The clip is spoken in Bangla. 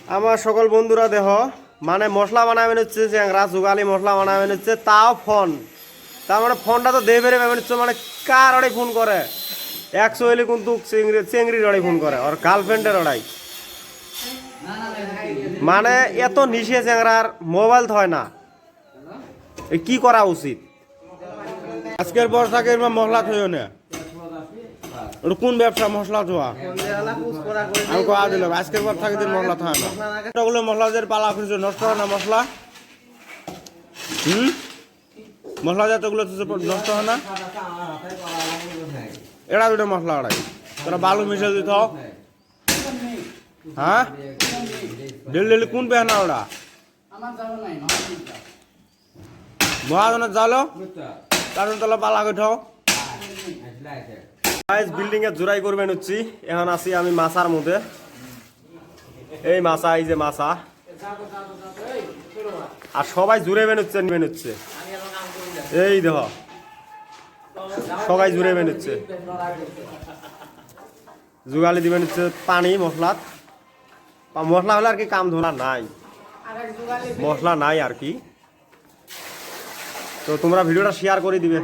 আমার সকল বন্ধুরা দেহ মানে মশলা বানাবেন হচ্ছে চ্যাংরা জুগালি মশলা বানাবেন হচ্ছে তাও ফোন তার মানে ফোনটা তো দেবে রে হচ্ছে মানে কার অড়াই ফোন করে একচুয়ালি কিন্তু চেংড়ির অড়াই ফোন করে ওর গার্লফ্রেন্ডের অড়াই মানে এত নিশে চ্যাংরার মোবাইল হয় না কি করা উচিত আজকের পর থাকে মশলা থইও না কোন ব্যবসা মশলা ধোয়া আমি কোয়া দিলাম আজকের পর থাকে দিন মশলা থয় না ওগুলো মশলা যে পালা ফিরছে নষ্ট হয় না মশলা মশলা জাতগুলো নষ্ট হয় না এরা দুটো মশলা আড়াই তোরা বালু মিশে দিত হ্যাঁ ডেলি ডেলি কোন বেহনা ওরা মহাজনের জালো কারণ তোলা পালা করে থাও বিল্ডিং এর জোড়াই করবেন হচ্ছি এখন আছি আমি মাছার মধ্যে এই মাছা এই যে মাছা আর সবাই জুড়ে বেনচ্ছে এই দেখ সবাই জুড়ে বেনচ্ছে জুগালি দিবেন হচ্ছে পানি মশলা মশলা হলে আর কি কাম ধরা নাই মশলা নাই আর কি তো তোমরা ভিডিওটা শেয়ার করে দিবে